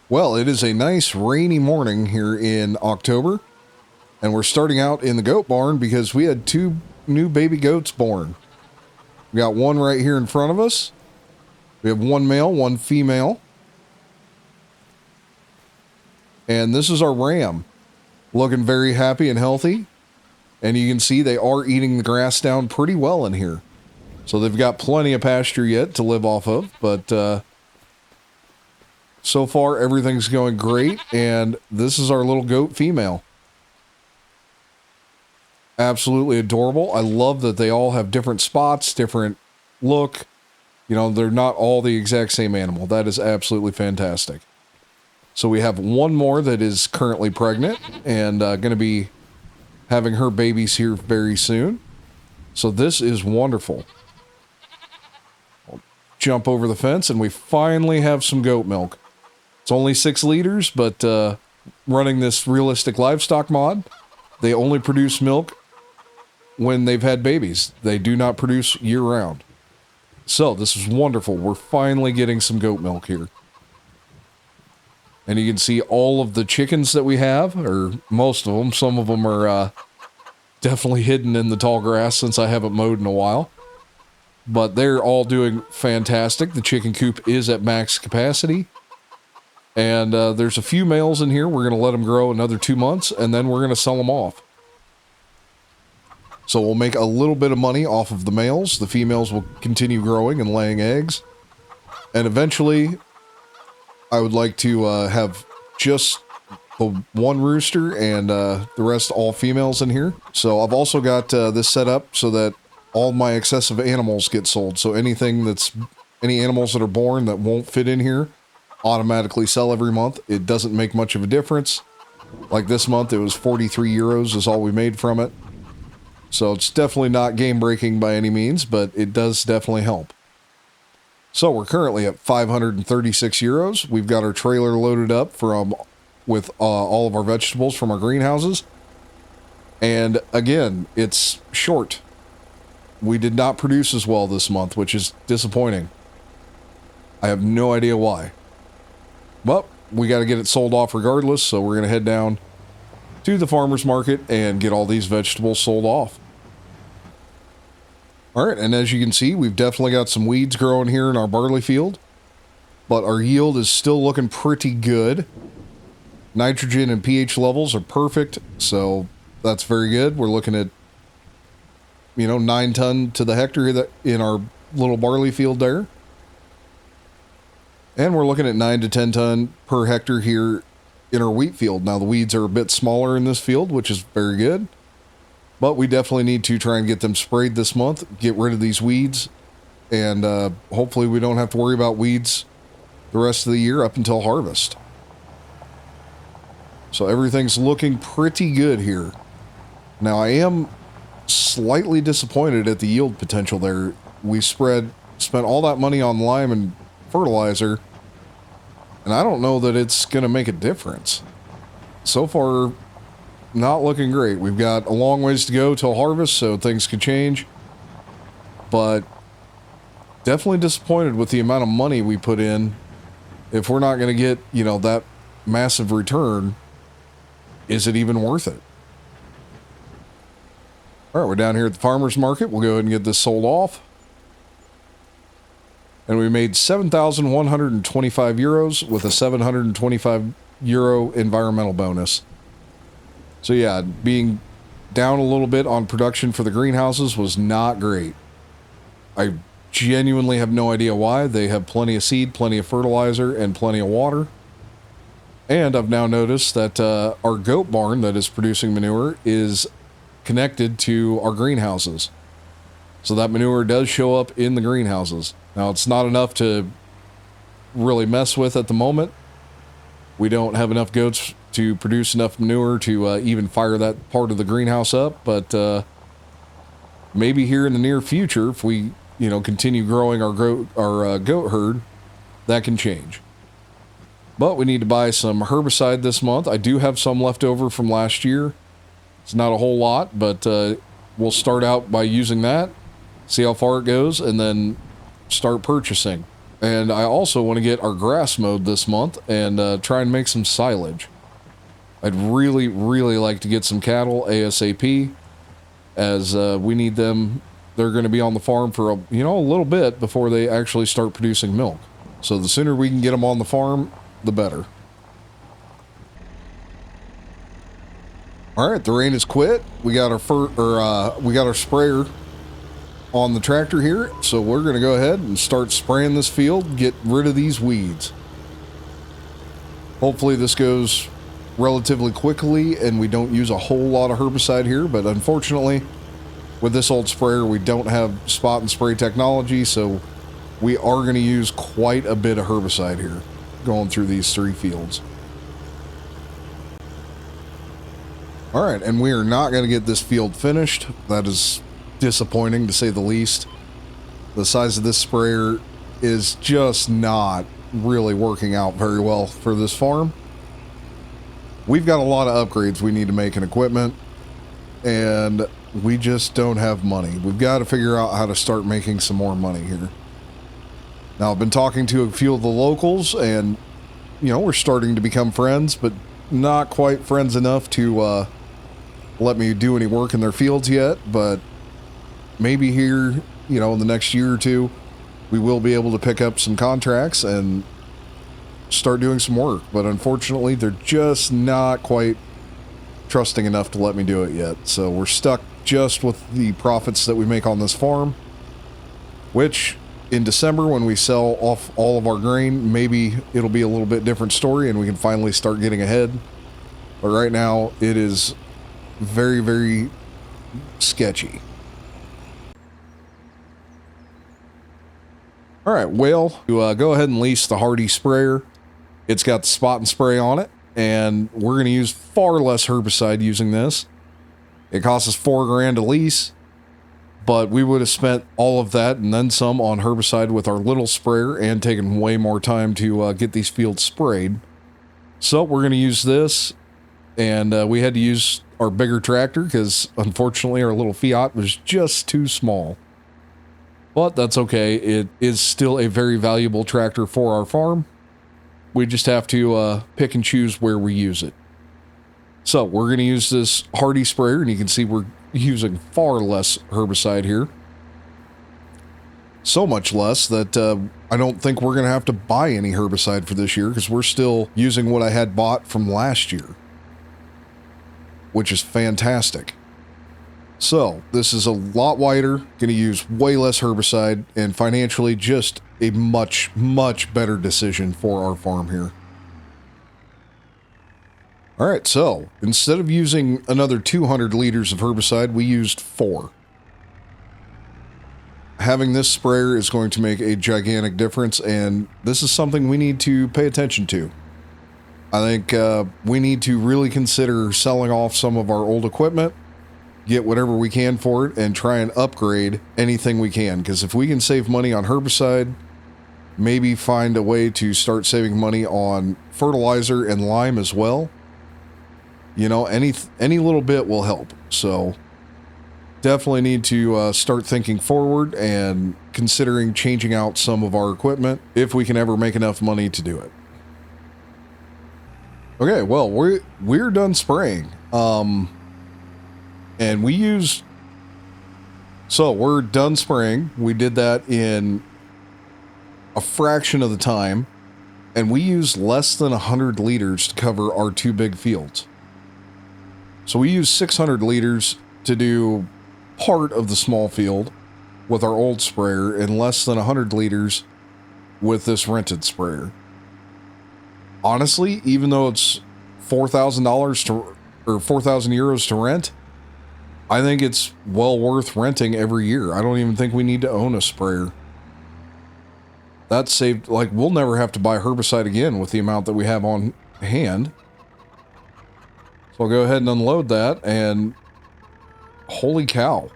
Well, it is a nice rainy morning here in October, and we're starting out in the goat barn because we had 2 new baby goats born. We got one right here in front of us. We have 1 male, 1 female. And this is our ram, looking very happy and healthy. And you can see they are eating the grass down pretty well in here. So they've got plenty of pasture yet to live off of, but so far everything's going great. And this is our little goat female. Absolutely adorable. I love that they all have different spots, different look. You know, they're not all the exact same animal. That is absolutely fantastic. So we have 1 more that is currently pregnant and going to be having her babies here very soon. So this is wonderful. I'll jump over the fence and we finally have some goat milk. It's only 6 liters, but running this realistic livestock mod, they only produce milk when they've had babies. They do not produce year-round. So this is wonderful. We're finally getting some goat milk here. And you can see all of the chickens that we have, or most of them. Some of them are definitely hidden in the tall grass since I haven't mowed in a while. But they're all doing fantastic. The chicken coop is at max capacity. And there's a few males in here. We're going to let them grow another 2 months, and then we're going to sell them off. So we'll make a little bit of money off of the males. The females will continue growing and laying eggs. And eventually, I would like to have just the 1 rooster and the rest all females in here. So I've also got this set up so that all my excessive animals get sold. So any animals that are born that won't fit in here, automatically sell every month. It doesn't make much of a difference. Like this month, it was 43 euros is all we made from it. So it's definitely not game-breaking by any means, but it does definitely help. So we're currently at 536 euros. We've got our trailer loaded up with all of our vegetables from our greenhouses. And again, it's short. We did not produce as well this month, which is disappointing. I have no idea why. But we got to get it sold off regardless, so we're going to head down to the farmer's market and get all these vegetables sold off. All right, and as you can see, we've definitely got some weeds growing here in our barley field, but our yield is still looking pretty good. Nitrogen and pH levels are perfect, so that's very good. We're looking at, 9 ton to the hectare in our little barley field there. And we're looking at 9 to 10 ton per hectare here in our wheat field. Now, the weeds are a bit smaller in this field, which is very good. But we definitely need to try and get them sprayed this month, get rid of these weeds, and hopefully we don't have to worry about weeds the rest of the year up until harvest. So everything's looking pretty good here. Now, I am slightly disappointed at the yield potential there. We spent all that money on lime and fertilizer, and I don't know that it's going to make a difference. So far, not looking great. We've got a long ways to go till harvest, so things could change. But definitely disappointed with the amount of money we put in. If we're not going to get, that massive return, is it even worth it? All right, we're down here at the farmer's market. We'll go ahead and get this sold off. And we made 7,125 euros with a 725 euro environmental bonus. So yeah, being down a little bit on production for the greenhouses was not great. I genuinely have no idea why. They have plenty of seed, plenty of fertilizer, and plenty of water. And I've now noticed that our goat barn that is producing manure is connected to our greenhouses. So that manure does show up in the greenhouses. Now, it's not enough to really mess with at the moment. We don't have enough goats to produce enough manure to even fire that part of the greenhouse up, but maybe here in the near future, if we continue growing our goat herd, that can change. But we need to buy some herbicide this month. I do have some left over from last year. It's not a whole lot, but we'll start out by using that, see how far it goes, and then start purchasing And I also want to get our grass mowed this month and try and make some silage. I'd really, really like to get some cattle ASAP, as we need them. They're going to be on the farm for a little bit before they actually start producing milk. So the sooner we can get them on the farm, the better. All right, the rain has quit. We got our sprayer on the tractor here, so we're going to go ahead and start spraying this field, get rid of these weeds. Hopefully this goes relatively quickly and we don't use a whole lot of herbicide here, but unfortunately with this old sprayer we don't have spot and spray technology, so we are going to use quite a bit of herbicide here going through these 3 fields. All right, and we are not going to get this field finished. That is disappointing, to say the least. The size of this sprayer is just not really working out very well for this farm. We've got a lot of upgrades we need to make in equipment, and we just don't have money. We've got to figure out how to start making some more money here. Now, I've been talking to a few of the locals, and, we're starting to become friends, but not quite friends enough to let me do any work in their fields yet. But maybe here, in the next year or two, we will be able to pick up some contracts and start doing some work. But unfortunately, they're just not quite trusting enough to let me do it yet. So we're stuck just with the profits that we make on this farm, which in December, when we sell off all of our grain, maybe it'll be a little bit different story and we can finally start getting ahead. But right now it is very, very sketchy. All right, well, to go ahead and lease the Hardy sprayer. It's got the spot and spray on it, and we're going to use far less herbicide using this. It costs us $4 grand to lease, but we would have spent all of that and then some on herbicide with our little sprayer and taken way more time to get these fields sprayed. So we're going to use this, and we had to use our bigger tractor because unfortunately our little Fiat was just too small. But that's okay. It is still a very valuable tractor for our farm. We just have to pick and choose where we use it. So we're going to use this Hardy sprayer, and you can see we're using far less herbicide here. So much less that I don't think we're going to have to buy any herbicide for this year, because we're still using what I had bought from last year, which is fantastic. So this is a lot wider, going to use way less herbicide, and financially just a much, much better decision for our farm here. All right, so instead of using another 200 liters of herbicide, we used 4. Having this sprayer is going to make a gigantic difference, and this is something we need to pay attention to. I think we need to really consider selling off some of our old equipment, get whatever we can for it, and try and upgrade anything we can. Because if we can save money on herbicide, maybe find a way to start saving money on fertilizer and lime as well. Any little bit will help. So definitely need to start thinking forward and considering changing out some of our equipment if we can ever make enough money to do it. Okay, well, we're done spraying. And we're done spraying. We did that in a fraction of the time, and we used less than 100 liters to cover our 2 big fields. So we used 600 liters to do part of the small field with our old sprayer, and less than 100 liters with this rented sprayer. Honestly, even though it's $4,000 or 4,000 euros to rent, I think it's well worth renting every year. I don't even think we need to own a sprayer. That saved, we'll never have to buy herbicide again with the amount that we have on hand. So I'll go ahead and unload that, and holy cow.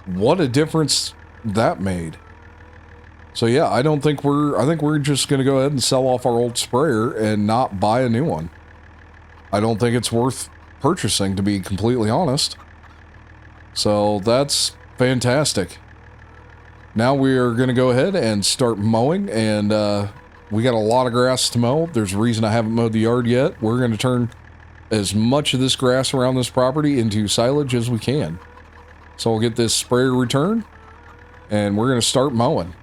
What a difference that made. So yeah, I think we're just going to go ahead and sell off our old sprayer and not buy a new one. I don't think it's worth purchasing, to be completely honest. So that's fantastic. Now we are going to go ahead and start mowing, and we got a lot of grass to mow. There's a reason I haven't mowed the yard yet. We're going to turn as much of this grass around this property into silage as we can. So we'll get this sprayer returned, and we're going to start mowing.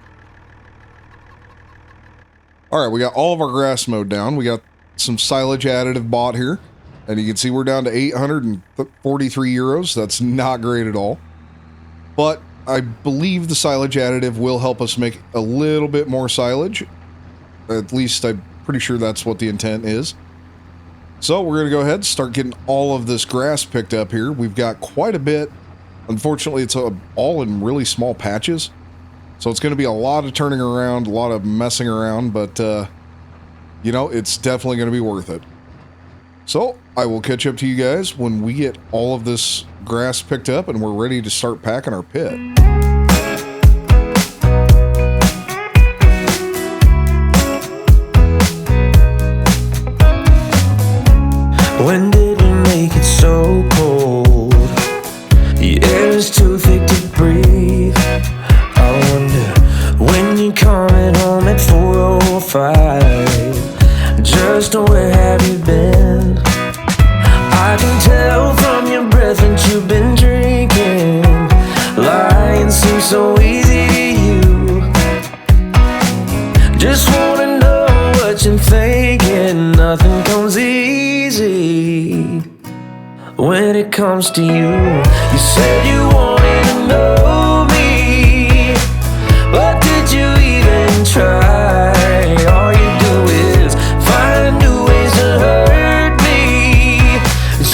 All right, we got all of our grass mowed down. We got some silage additive bought here, and you can see we're down to 843 euros. That's not great at all. But I believe the silage additive will help us make a little bit more silage. At least I'm pretty sure that's what the intent is. So we're going to go ahead and start getting all of this grass picked up here. We've got quite a bit. Unfortunately, it's all in really small patches. So it's going to be a lot of turning around, a lot of messing around, but, you know, it's definitely going to be worth it. So I will catch up to you guys when we get all of this grass picked up and we're ready to start packing our pit. When did we make it so cold? The air is too thick to breathe. I wonder when you're coming home at 4:05. Just where have you been? I can tell from your breath that you've been drinking. Lying seems so easy to you. Just wanna know what you're thinking. Nothing comes easy when it comes to you. You said you wanted to know me, but did you even try? All you do is find new ways to hurt me.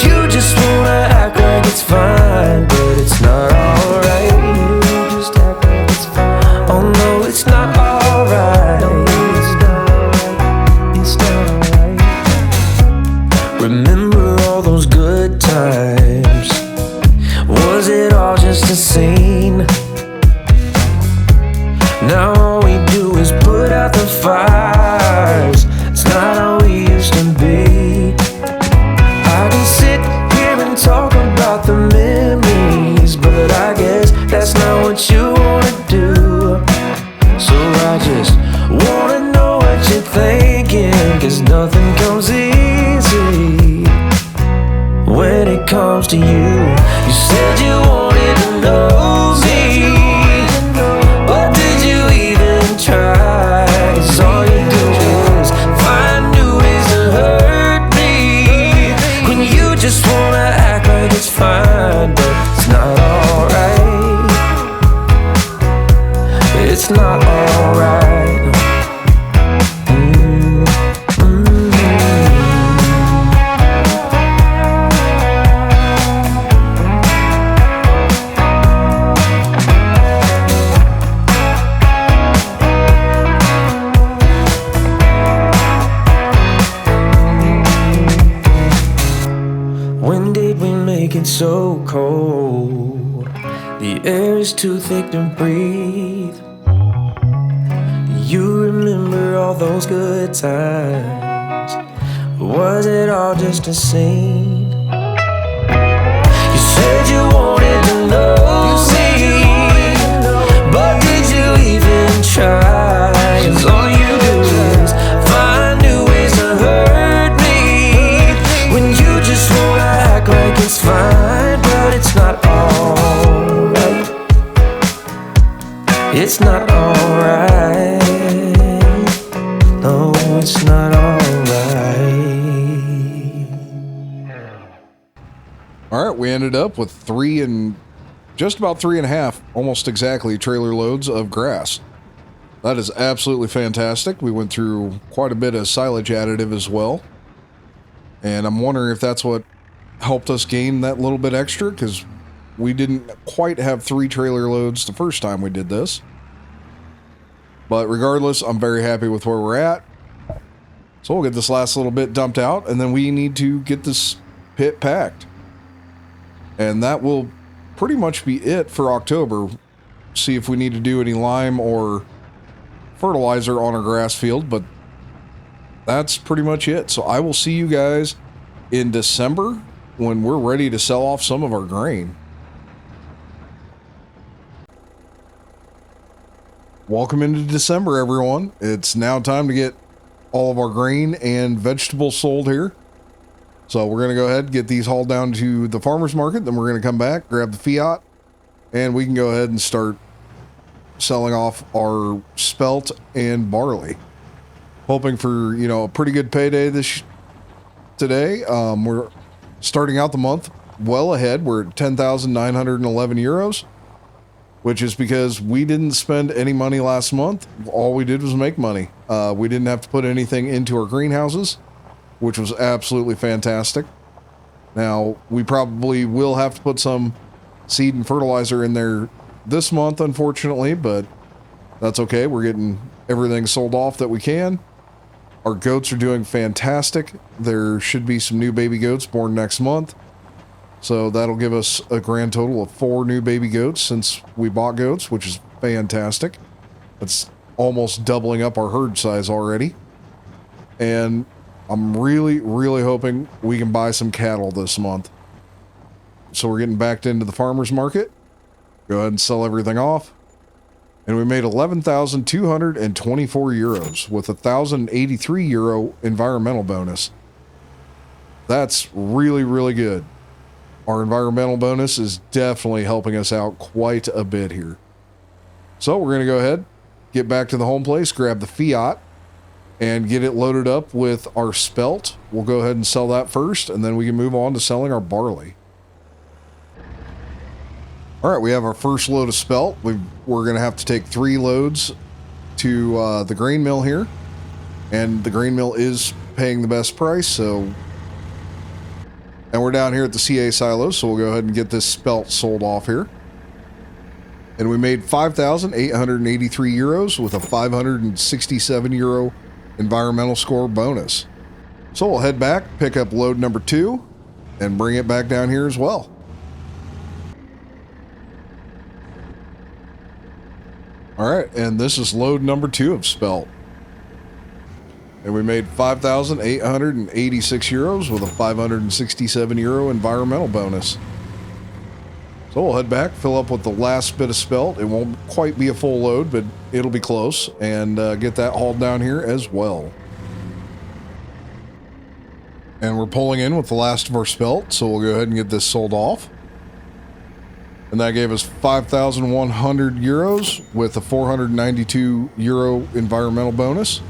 You just wanna act like it's fine, but it's not alright. You just act like it's fine. Oh no, it's not alright. No, it's not alright. It's not alright. Remember all those good times? Was it all just a scene? Now all we do is put out the fires. It's not how we used to be. I can sit here and talk about the memories, but I guess that's not what you wanna do. So I just wanna know what you're thinking, 'cause nothing comes easy when it comes to you. You said you wanted to know me, but did you even try? 'Cause all you do is find new ways to hurt me, when you just wanna act like it's fine, but it's not alright. It's not alright. When did we make it so cold? The air is too thick to breathe. You remember all those good times? Was it all just a scene? You said you wanted to know me, but did you even try? 'Cause all you do is find new ways to hurt me, when you just wanna act like it's fine, but it's not alright. It's not alright. No, it's not alright. All right, we ended up with just about 3.5, almost exactly, trailer loads of grass. That is absolutely fantastic. We went through quite a bit of silage additive as well. And I'm wondering if that's what helped us gain that little bit extra, because we didn't quite have 3 trailer loads the first time we did this. But regardless, I'm very happy with where we're at. So we'll get this last little bit dumped out, and then we need to get this pit packed. And that will pretty much be it for October. See if we need to do any lime or fertilizer on our grass field, but that's pretty much it. So I will see you guys in December when we're ready to sell off some of our grain. Welcome into December, everyone. It's now time to get all of our grain and vegetables sold here. So we're going to go ahead and get these hauled down to the farmer's market. Then we're going to come back, grab the fiat, and we can go ahead and start selling off our spelt and barley. Hoping for, you know, a pretty good payday today. We're starting out the month well ahead. We're at 10,911 euros. Which is because we didn't spend any money last month. All we did was make money. We didn't have to put anything into our greenhouses, which was absolutely fantastic. Now, we probably will have to put some seed and fertilizer in there this month, unfortunately, but that's okay. We're getting everything sold off that we can. Our goats are doing fantastic. There should be some new baby goats born next month. So that'll give us a grand total of 4 new baby goats since we bought goats, which is fantastic. That's almost doubling up our herd size already. And I'm really, really hoping we can buy some cattle this month. So we're getting backed into the farmer's market. Go ahead and sell everything off. And we made 11,224 euros with a 1,083 euro environmental bonus. That's really, really good. Our environmental bonus is definitely helping us out quite a bit here. So we're going to go ahead, get back to the home place, grab the fiat, and get it loaded up with our spelt. We'll go ahead and sell that first, and then we can move on to selling our barley. All right, we have our first load of spelt. We're going to have to take 3 loads to the grain mill here. And the grain mill is paying the best price, so... And we're down here at the CA silo, so we'll go ahead and get this spelt sold off here. And we made 5,883 euros with a 567 euro environmental score bonus. So we'll head back, pick up load number 2, and bring it back down here as well. All right, and this is load number 2 of spelt. And we made 5,886 euros with a 567 euro environmental bonus. So we'll head back, fill up with the last bit of spelt. It won't quite be a full load, but it'll be close, and get that hauled down here as well. And we're pulling in with the last of our spelt, so we'll go ahead and get this sold off. And that gave us 5,100 euros with a 492 euro environmental bonus.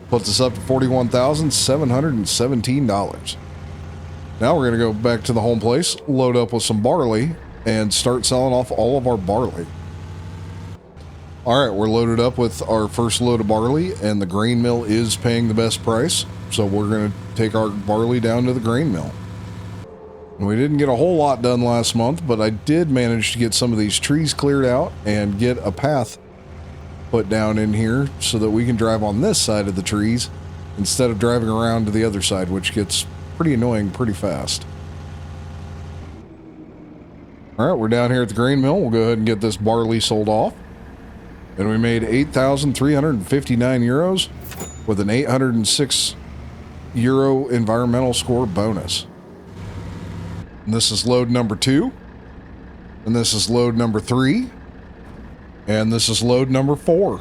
Puts us up to $41,717. Now we're going to go back to the home place, load up with some barley, and start selling off all of our barley. All right, we're loaded up with our first load of barley, and the grain mill is paying the best price. So we're going to take our barley down to the grain mill. And we didn't get a whole lot done last month, but I did manage to get some of these trees cleared out and get a path put down in here so that we can drive on this side of the trees instead of driving around to the other side, which gets pretty annoying pretty fast. All right, we're down here at the grain mill. We'll go ahead and get this barley sold off. And we made 8,359 euros with an 806 euro environmental score bonus. And this is load number 2. And this is load number 3. And this is load number 4.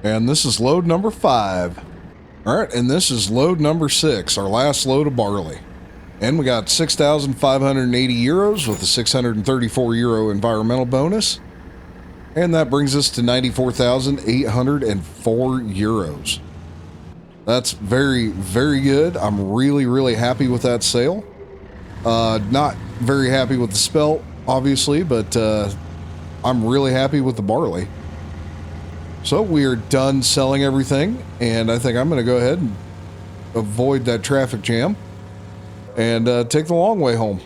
And this is load number 5. All right, and this is load number 6, our last load of barley. And we got 6,580 euros with a 634 euro environmental bonus. And that brings us to 94,804 euros. That's very, very good. I'm really, really happy with that sale. Not very happy with the spelt, obviously, but I'm really happy with the barley. So we are done selling everything, and I think I'm going to go ahead and avoid that traffic jam and take the long way home.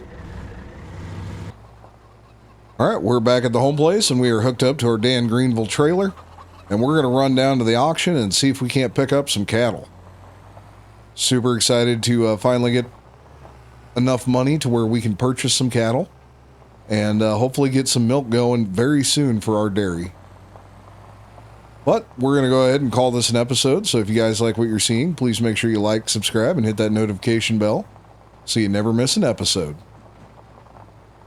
All right, we're back at the home place, and we are hooked up to our Dan Greenville trailer, and we're going to run down to the auction and see if we can't pick up some cattle. Super excited to finally get enough money to where we can purchase some cattle and hopefully get some milk going very soon for our dairy. But we're going to go ahead and call this an episode. So if you guys like what you're seeing, please make sure you like, subscribe, and hit that notification bell so you never miss an episode.